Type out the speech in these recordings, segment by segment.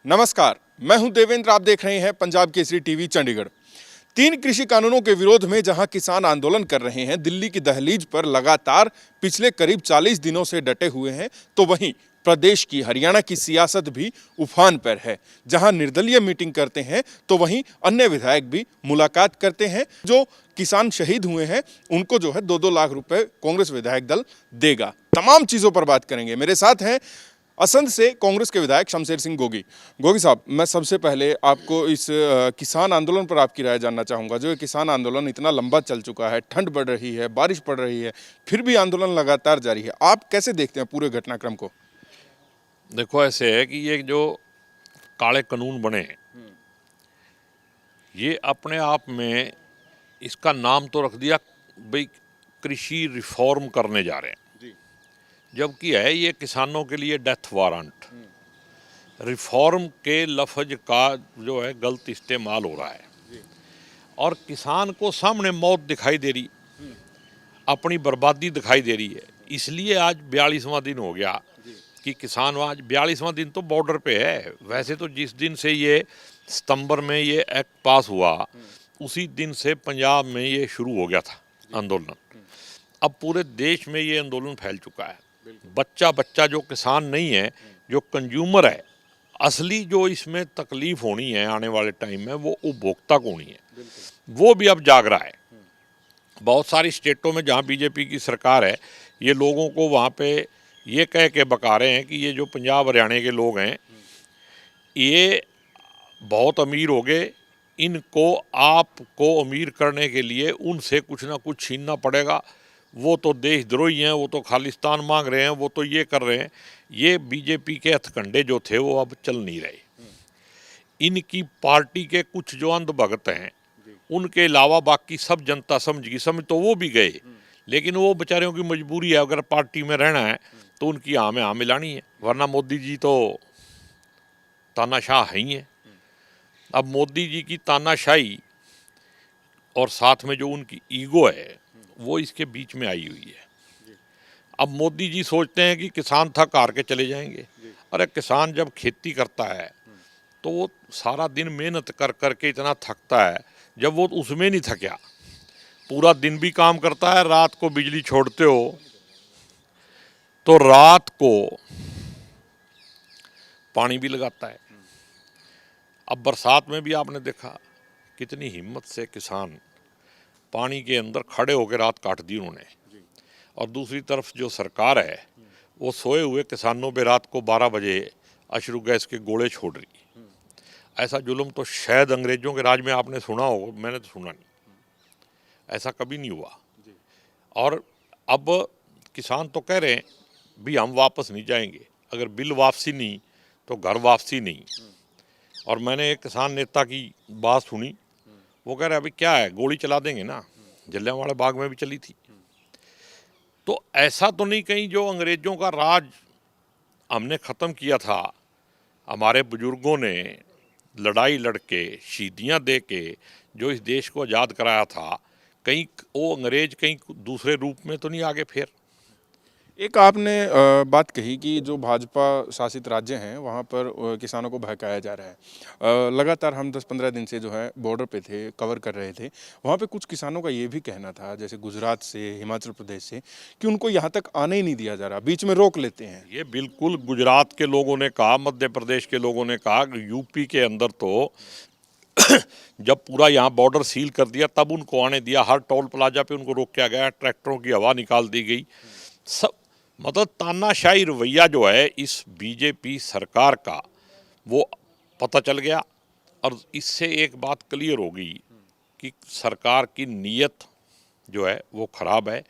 नमस्कार, मैं हूं देवेंद्र। आप देख रहे हैं पंजाब केसरी टीवी चंडीगढ़। 3 कृषि कानूनों के विरोध में जहां किसान आंदोलन कर रहे हैं, दिल्ली की दहलीज पर लगातार पिछले करीब 40 दिनों से डटे हुए हैं, तो वहीं प्रदेश की हरियाणा की सियासत भी उफान पर है। जहां निर्दलीय मीटिंग करते हैं तो वहीं अन्य विधायक भी मुलाकात करते हैं। जो किसान शहीद हुए हैं उनको जो है 2-2 लाख रुपए कांग्रेस विधायक दल देगा। तमाम चीजों पर बात करेंगे। मेरे साथ हैं असंध से कांग्रेस के विधायक शमशेर सिंह गोगी। गोगी साहब, मैं सबसे पहले आपको इस किसान आंदोलन पर आपकी राय जानना चाहूँगा। जो ये किसान आंदोलन इतना लंबा चल चुका है, ठंड बढ़ रही है, बारिश पड़ रही है, फिर भी आंदोलन लगातार जारी है। आप कैसे देखते हैं पूरे घटनाक्रम को? देखो, ऐसे है कि ये जो काले कानून बने हैं, ये अपने आप में इसका नाम तो रख दिया भाई कृषि रिफॉर्म करने जा रहे हैं, जबकि है ये किसानों के लिए डेथ वारंट। रिफॉर्म के लफ्ज का जो है गलत इस्तेमाल हो रहा है और किसान को सामने मौत दिखाई दे रही, अपनी बर्बादी दिखाई दे रही है। इसलिए आज 42वां दिन हो गया कि किसान आज 42वां दिन तो बॉर्डर पे है। वैसे तो जिस दिन से ये सितंबर में ये एक्ट पास हुआ, उसी दिन से पंजाब में ये शुरू हो गया था आंदोलन। अब पूरे देश में ये आंदोलन फैल चुका है। बच्चा बच्चा जो किसान नहीं है, जो कंज्यूमर है, असली जो इसमें तकलीफ होनी है आने वाले टाइम में, वो उपभोक्ता को होनी है। वो भी अब जाग रहा है। बहुत सारी स्टेटों में जहाँ बीजेपी की सरकार है, ये लोगों को वहाँ पे ये कह के बका रहे हैं कि ये जो पंजाब हरियाणा के लोग हैं, ये बहुत अमीर हो गए, इनको आपको अमीर करने के लिए उनसे कुछ ना कुछ छीनना पड़ेगा। वो तो देशद्रोही हैं, वो तो खालिस्तान मांग रहे हैं, वो तो ये कर रहे हैं। ये बीजेपी के हथकंडे जो थे वो अब चल नहीं रहे। इनकी पार्टी के कुछ जो अंधभक्त हैं, उनके अलावा बाकी सब जनता समझ गई। समझ तो वो भी गए, लेकिन वो बेचारियों की मजबूरी है। अगर पार्टी में रहना है तो उनकी हाँ में हाँ मिलानी है, वरना मोदी जी तो तानाशाह ही हैं। अब मोदी जी की तानाशाही और साथ में जो उनकी ईगो है, वो इसके बीच में आई हुई है। अब मोदी जी सोचते हैं कि किसान थक हार के चले जाएंगे। अरे किसान जब खेती करता है तो वो सारा दिन मेहनत कर करके इतना थकता है, जब वो उसमें नहीं थका, पूरा दिन भी काम करता है, रात को बिजली छोड़ते हो तो रात को पानी भी लगाता है। अब बरसात में भी आपने देखा कितनी हिम्मत से किसान पानी के अंदर खड़े होकर रात काट दी उन्होंने। और दूसरी तरफ जो सरकार है, वो सोए हुए किसानों पे रात को 12 बजे अश्रु गैस के गोले छोड़ रही। ऐसा जुल्म तो शायद अंग्रेजों के राज में आपने सुना हो, मैंने तो सुना नहीं, ऐसा कभी नहीं हुआ। और अब किसान तो कह रहे हैं भी हम वापस नहीं जाएंगे, अगर बिल वापसी नहीं तो घर वापसी नहीं। और मैंने एक किसान नेता की बात सुनी, वो कह रहे अभी क्या है, गोली चला देंगे ना, जलियांवाला बाग में भी चली थी। तो ऐसा तो नहीं कहीं जो अंग्रेजों का राज हमने ख़त्म किया था, हमारे बुजुर्गों ने लड़ाई लड़के शहीदियाँ दे के जो इस देश को आज़ाद कराया था, कहीं वो अंग्रेज कहीं दूसरे रूप में तो नहीं आगे फिर। एक आपने बात कही कि जो भाजपा शासित राज्य हैं वहाँ पर किसानों को बहकाया जा रहा है। लगातार हम 10-15 दिन से जो है बॉर्डर पे थे, कवर कर रहे थे। वहाँ पे कुछ किसानों का ये भी कहना था, जैसे गुजरात से, हिमाचल प्रदेश से, कि उनको यहाँ तक आने ही नहीं दिया जा रहा, बीच में रोक लेते हैं। ये बिल्कुल गुजरात के लोगों ने कहा, मध्य प्रदेश के लोगों ने कहा, यूपी के अंदर तो जब पूरा यहाँ बॉर्डर सील कर दिया तब उनको आने दिया। हर टोल प्लाजा पे उनको रोक किया गया, ट्रैक्टरों की हवा निकाल दी गई। सब मतलब तानाशाही रवैया जो है इस बीजेपी सरकार का, वो पता चल गया। और इससे एक बात क्लियर होगी कि सरकार की नीयत जो है वो खराब है,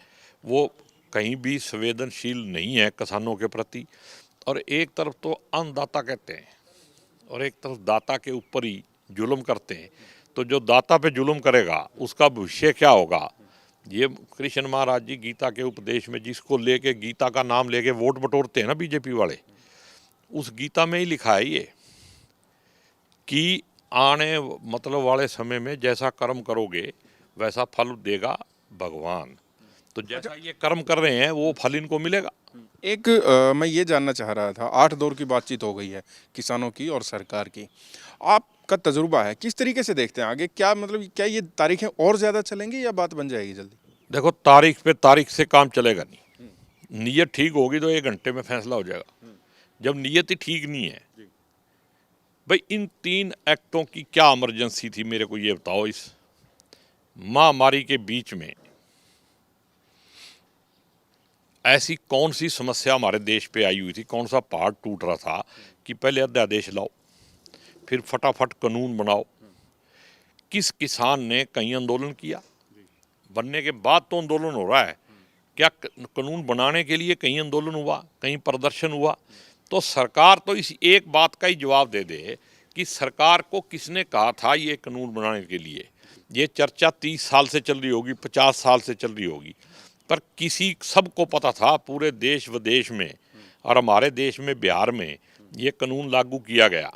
वो कहीं भी संवेदनशील नहीं है किसानों के प्रति। और एक तरफ तो अन्नदाता कहते हैं और एक तरफ दाता के ऊपर ही जुल्म करते हैं। तो जो दाता पे जुल्म करेगा उसका भविष्य क्या होगा? ये कृष्ण महाराज जी गीता के उपदेश में, जिसको लेके गीता का नाम लेके वोट बटोरते हैं ना बीजेपी वाले, उस गीता में ही लिखा है ये कि आने मतलब वाले समय में जैसा कर्म करोगे वैसा फल देगा भगवान। तो जैसा ये कर्म कर रहे हैं वो फल इनको मिलेगा। एक मैं ये जानना चाह रहा था, 8 दौर की बातचीत हो गई है किसानों की और सरकार की। आपका तजुर्बा है, किस तरीके से देखते हैं आगे? क्या मतलब क्या ये तारीखें और ज़्यादा चलेंगी या बात बन जाएगी जल्दी? देखो, तारीख पे तारीख से काम चलेगा नहीं। नीयत ठीक होगी तो 1 घंटे में फैसला हो जाएगा। जब नीयत ही ठीक नहीं है, भाई इन 3 एक्टों की क्या इमरजेंसी थी, मेरे को ये बताओ। इस महामारी के बीच में ऐसी कौन सी समस्या हमारे देश पे आई हुई थी, कौन सा पहाड़ टूट रहा था कि पहले अध्यादेश लाओ, फिर फटाफट कानून बनाओ। किस किसान ने कहीं आंदोलन किया? बनने के बाद तो आंदोलन हो रहा है। क्या कानून बनाने के लिए कहीं आंदोलन हुआ, कहीं प्रदर्शन हुआ? तो सरकार तो इस एक बात का ही जवाब दे दे कि सरकार को किसने कहा था ये कानून बनाने के लिए। ये चर्चा 30 साल से चल रही होगी, 50 साल से चल रही होगी, पर किसी सबको पता था पूरे देश विदेश में, और हमारे देश में बिहार में ये कानून लागू किया गया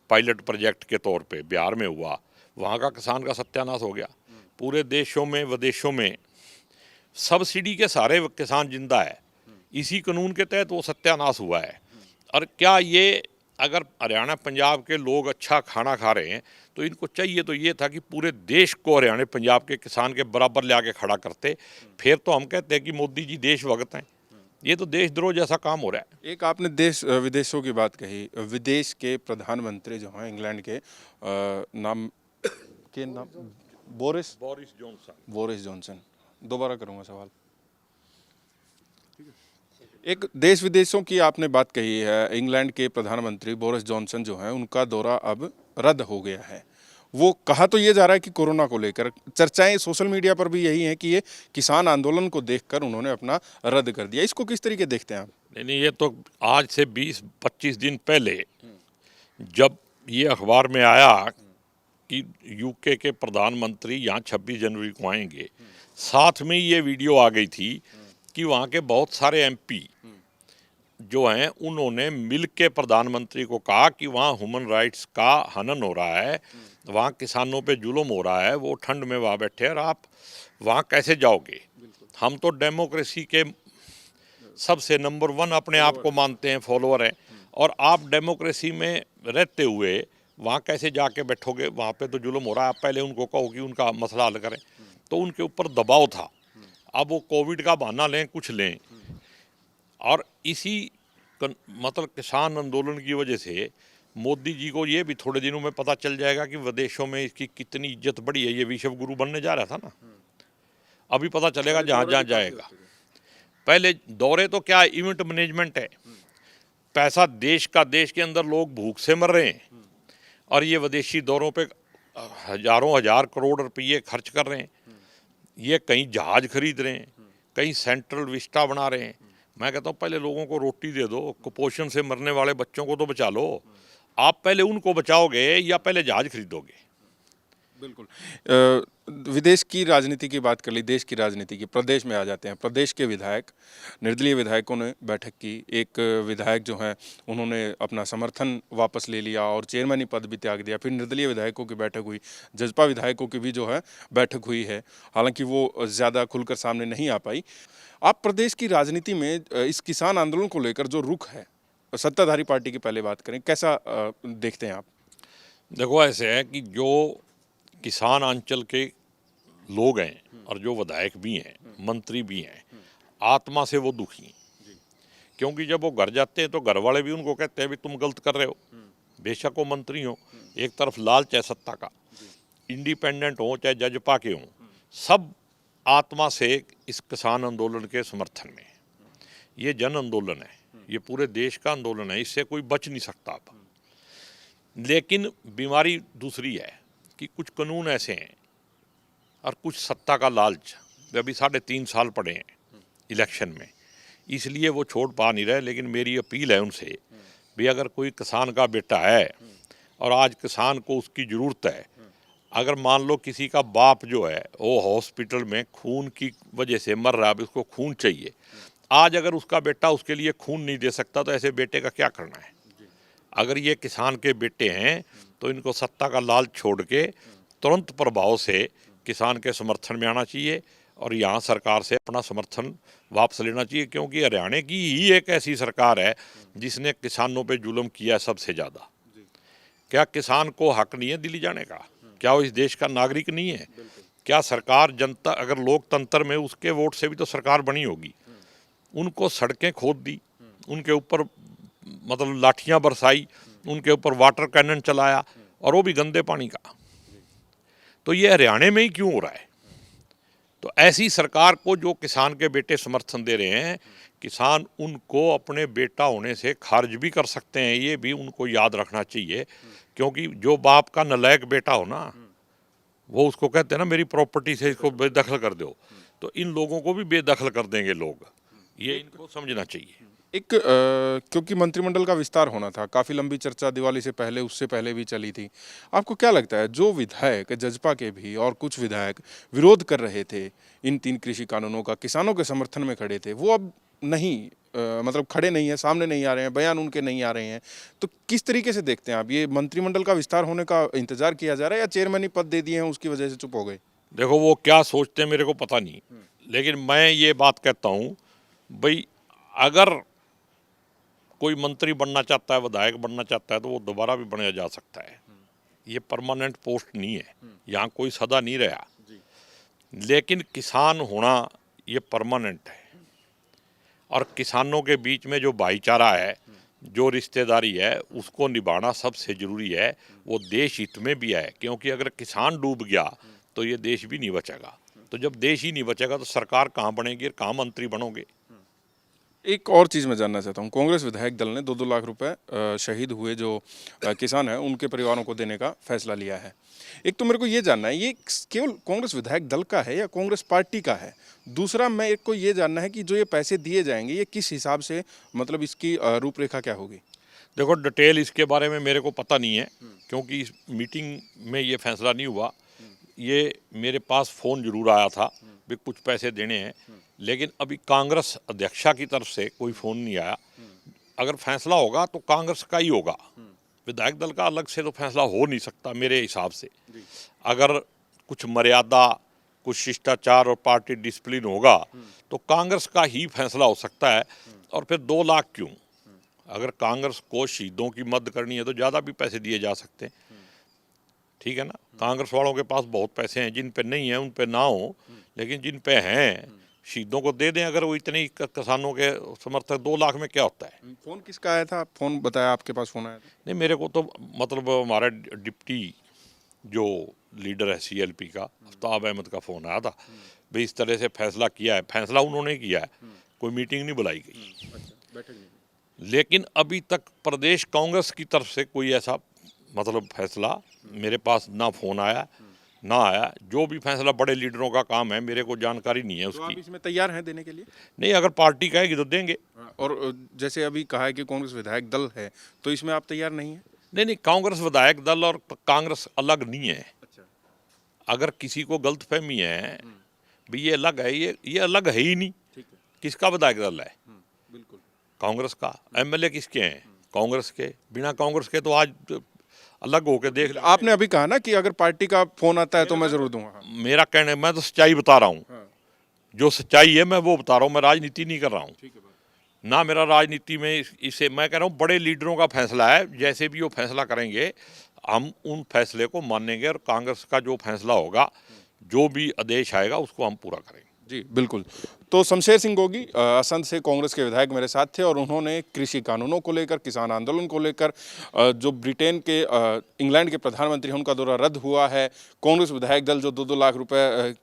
पायलट प्रोजेक्ट के तौर पे। बिहार में हुआ, वहाँ का किसान का सत्यानाश हो गया। पूरे देशों में विदेशों में सब्सिडी के सारे किसान जिंदा है, इसी कानून के तहत वो सत्यानाश हुआ है। और क्या ये अगर हरियाणा पंजाब के लोग अच्छा खाना खा रहे हैं तो इनको चाहिए तो ये था कि पूरे देश को हरियाणा पंजाब के किसान के बराबर ले आके खड़ा करते, फिर तो हम कहते हैं कि मोदी जी देशभक्त हैं। ये तो देशद्रोह जैसा काम हो रहा है। एक आपने देश विदेशों की बात कही, विदेश के प्रधानमंत्री जो हैं इंग्लैंड के नाम बोरिस बोरिस जॉनसन। दोबारा करूंगा सवाल। एक देश विदेशों की आपने बात कही है, इंग्लैंड के प्रधानमंत्री बोरिस जॉनसन जो हैं उनका दौरा अब रद्द हो गया है। वो कहा तो ये जा रहा है कि कोरोना को लेकर, चर्चाएं सोशल मीडिया पर भी यही हैं कि ये किसान आंदोलन को देखकर उन्होंने अपना रद्द कर दिया। इसको किस तरीके देखते हैं आप? नहीं, ये तो आज से 20-25 दिन पहले जब ये अखबार में आया कि यूके के प्रधानमंत्री यहाँ 26 जनवरी को आएंगे, साथ में ये वीडियो आ गई थी कि वहाँ के बहुत सारे एमपी जो हैं उन्होंने मिल के प्रधानमंत्री को कहा कि वहाँ ह्यूमन राइट्स का हनन हो रहा है, वहाँ किसानों पे जुल्म हो रहा है, वो ठंड में वहाँ बैठे और आप वहाँ कैसे जाओगे? हम तो डेमोक्रेसी के सबसे नंबर 1 अपने आप को मानते हैं, फॉलोअर हैं, और आप डेमोक्रेसी में रहते हुए वहाँ कैसे जाके बैठोगे? वहाँ पे तो जुल्म हो रहा है। आप पहले उनको कहो कि उनका मसला हल करें। तो उनके ऊपर दबाव था। अब वो कोविड का बहाना लें, कुछ लें, और इसी मतलब किसान आंदोलन की वजह से मोदी जी को ये भी थोड़े दिनों में पता चल जाएगा कि विदेशों में इसकी कितनी इज्जत बढ़ी है। ये विश्व गुरु बनने जा रहा था ना, अभी पता चलेगा जहाँ जहाँ जाएगा। पहले दौरे तो क्या इवेंट मैनेजमेंट है, पैसा देश का, देश के अंदर लोग भूख से मर रहे हैं और ये विदेशी दौरों पे हजारों हजार करोड़ रुपये खर्च कर रहे हैं। ये कहीं जहाज खरीद रहे हैं, कहीं सेंट्रल विस्टा बना रहे हैं। मैं कहता हूँ पहले लोगों को रोटी दे दो, कुपोषण से मरने वाले बच्चों को तो बचा लो। आप पहले उनको बचाओगे या पहले जहाज खरीदोगे? बिल्कुल। विदेश की राजनीति की बात कर ली, देश की राजनीति की, प्रदेश में आ जाते हैं। प्रदेश के विधायक, निर्दलीय विधायकों ने बैठक की। एक विधायक जो हैं उन्होंने अपना समर्थन वापस ले लिया और चेयरमैन पद भी त्याग दिया। फिर निर्दलीय विधायकों की बैठक हुई, जजपा विधायकों की भी जो है बैठक हुई है, हालांकि वो ज़्यादा खुलकर सामने नहीं आ पाई। आप प्रदेश की राजनीति में इस किसान आंदोलन को लेकर जो रुख है, सत्ताधारी पार्टी की पहले बात करें, कैसा देखते हैं आप? देखो, ऐसे है कि जो किसान अंचल के लोग हैं और जो विधायक भी हैं, मंत्री भी हैं, आत्मा से वो दुखी हैं। क्योंकि जब वो घर जाते हैं तो घर वाले भी उनको कहते हैं भी तुम गलत कर रहे हो। बेशक वो मंत्री हो, एक तरफ लालच है सत्ता का, इंडिपेंडेंट हो चाहे जजपा के हों, सब आत्मा से इस किसान आंदोलन के समर्थन में। ये जन आंदोलन है, ये पूरे देश का आंदोलन है, इससे कोई बच नहीं सकता अब। लेकिन बीमारी दूसरी है कि कुछ कानून ऐसे हैं और कुछ सत्ता का लालच। अभी 3.5 साल पड़े हैं इलेक्शन में, इसलिए वो छोड़ पा नहीं रहे। लेकिन मेरी अपील है उनसे भी, अगर कोई किसान का बेटा है और आज किसान को उसकी ज़रूरत है, अगर मान लो किसी का बाप जो है वो हॉस्पिटल में खून की वजह से मर रहा है, अब उसको खून चाहिए, आज अगर उसका बेटा उसके लिए खून नहीं दे सकता तो ऐसे बेटे का क्या करना है? अगर ये किसान के बेटे हैं तो इनको सत्ता का लालच छोड़ के तुरंत प्रभाव से किसान के समर्थन में आना चाहिए और यहाँ सरकार से अपना समर्थन वापस लेना चाहिए, क्योंकि हरियाणा की ही एक ऐसी सरकार है जिसने किसानों पे जुल्म किया है सबसे ज़्यादा। क्या किसान को हक नहीं है दिल्ली जाने का? क्या वो इस देश का नागरिक नहीं है? क्या सरकार जनता, अगर लोकतंत्र में उसके वोट से भी तो सरकार बनी होगी, उनको सड़कें खोद दी, उनके ऊपर मतलब लाठियां बरसाई, उनके ऊपर वाटर कैनन चलाया, और वो भी गंदे पानी का। तो ये हरियाणा में ही क्यों हो रहा है? तो ऐसी सरकार को जो किसान के बेटे समर्थन दे रहे हैं, किसान उनको अपने बेटा होने से खारिज भी कर सकते हैं, ये भी उनको याद रखना चाहिए। क्योंकि जो बाप का नालायक बेटा हो ना, वो उसको कहते हैं ना मेरी प्रॉपर्टी से इसको बेदखल कर दो, तो इन लोगों को भी बेदखल कर देंगे लोग, ये इनको समझना चाहिए। एक क्योंकि मंत्रिमंडल का विस्तार होना था, काफ़ी लंबी चर्चा दिवाली से पहले, उससे पहले भी चली थी। आपको क्या लगता है, जो विधायक जजपा के भी और कुछ विधायक विरोध कर रहे थे इन 3 कृषि कानूनों का, किसानों के समर्थन में खड़े थे, वो अब नहीं मतलब खड़े नहीं है, सामने नहीं आ रहे हैं, बयान उनके नहीं आ रहे हैं, तो किस तरीके से देखते हैं आप? ये मंत्रिमंडल का विस्तार होने का इंतजार किया जा रहा है या चेयरमैन ही पद दे दिए हैं उसकी वजह से चुप हो गए? देखो वो क्या सोचते हैं मेरे को पता नहीं, लेकिन मैं ये बात कहता हूँ भाई, अगर कोई मंत्री बनना चाहता है, विधायक बनना चाहता है, तो वो दोबारा भी बना जा सकता है। ये परमानेंट पोस्ट नहीं है, यहाँ कोई सदा नहीं रहा। लेकिन किसान होना ये परमानेंट है, और किसानों के बीच में जो भाईचारा है, जो रिश्तेदारी है, उसको निभाना सबसे ज़रूरी है। वो देश हित में भी है, क्योंकि अगर किसान डूब गया तो ये देश भी नहीं बचेगा। तो जब देश ही नहीं बचेगा तो सरकार कहाँ बनेगी और कहाँ मंत्री बनोगे? एक और चीज़ मैं जानना चाहता हूँ, कांग्रेस विधायक दल ने 2-2 लाख रुपए शहीद हुए जो किसान हैं उनके परिवारों को देने का फैसला लिया है। एक तो मेरे को ये जानना है, ये केवल कांग्रेस विधायक दल का है या कांग्रेस पार्टी का है? दूसरा मैं एक को ये जानना है कि जो ये पैसे दिए जाएंगे, ये किस हिसाब से, मतलब इसकी रूपरेखा क्या होगी? देखो डिटेल इसके बारे में मेरे को पता नहीं है, क्योंकि इस मीटिंग में ये फैसला नहीं हुआ। ये मेरे पास फ़ोन जरूर आया था भी कुछ पैसे देने हैं, लेकिन अभी कांग्रेस अध्यक्षा की तरफ से कोई फ़ोन नहीं आया। अगर फैसला होगा तो कांग्रेस का ही होगा, विधायक दल का अलग से तो फैसला हो नहीं सकता मेरे हिसाब से। अगर कुछ मर्यादा, कुछ शिष्टाचार और पार्टी डिसिप्लिन होगा तो कांग्रेस का ही फैसला हो सकता है। और फिर 2 लाख क्यों? अगर कांग्रेस को शहीदों की मदद करनी है तो ज़्यादा भी पैसे दिए जा सकते हैं, ठीक है ना। कांग्रेस वालों के पास बहुत पैसे हैं, जिन पे नहीं है उन पे ना हो, लेकिन जिन पे हैं शहीदों को दे दें। अगर वो इतने ही किसानों के समर्थक, 2 लाख में क्या होता है? फ़ोन किसका आया था? फ़ोन बताया आपके पास फ़ोन आया था? नहीं, मेरे को तो मतलब हमारा डिप्टी जो लीडर है CLP का, आफ्ताब अहमद का फ़ोन आया था भाई इस तरह से फैसला किया है। फैसला उन्होंने किया है, कोई मीटिंग नहीं बुलाई गई। अच्छा, बैठक नहीं। लेकिन अभी तक प्रदेश कांग्रेस की तरफ से कोई ऐसा मतलब फैसला मेरे पास ना फ़ोन आया ना आया। जो भी फैसला बड़े लीडरों का काम है, मेरे को जानकारी नहीं है तो आप उसकी। इसमें तैयार हैं देने के लिए? नहीं, अगर पार्टी कहेगी तो देंगे। और जैसे अभी कहा है कि कांग्रेस विधायक दल है, तो इसमें आप तैयार नहीं हैं? नहीं, कांग्रेस विधायक दल और कांग्रेस अलग नहीं है। अच्छा। अगर किसी को गलतफहमी है भी ये अलग है, ये अलग है ही नहीं। ठीक है। किसका विधायक दल है? बिल्कुल। कांग्रेस का। MLA किसके हैं? कांग्रेस के। बिना कांग्रेस के तो आज अलग होके देख लीजिए। आपने अभी कहा ना कि अगर पार्टी का फोन आता है तो मैं जरूर दूंगा। हाँ। मेरा कहना, मैं तो सच्चाई बता रहा हूँ। हाँ। जो सच्चाई है मैं वो बता रहा हूँ, मैं राजनीति नहीं कर रहा हूँ। ठीक है बात। ना मेरा राजनीति में इसे, मैं कह रहा हूँ बड़े लीडरों का फैसला है, जैसे भी वो फैसला करेंगे हम उन फैसले को मानेंगे, और कांग्रेस का जो फैसला होगा, जो भी आदेश आएगा उसको हम पूरा करेंगे। जी बिल्कुल। तो शमशेर सिंह गोगी असंध से कांग्रेस के विधायक मेरे साथ थे, और उन्होंने कृषि कानूनों को लेकर, किसान आंदोलन को लेकर, जो ब्रिटेन के इंग्लैंड के प्रधानमंत्री हैं उनका दौरा रद्द हुआ है, कांग्रेस विधायक दल जो 2-2 लाख रुपए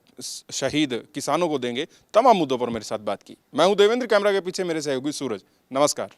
शहीद किसानों को देंगे, तमाम मुद्दों पर मेरे साथ बात की। मैं हूं देवेंद्र, कैमरा के पीछे मेरे सहयोगी सूरज। नमस्कार।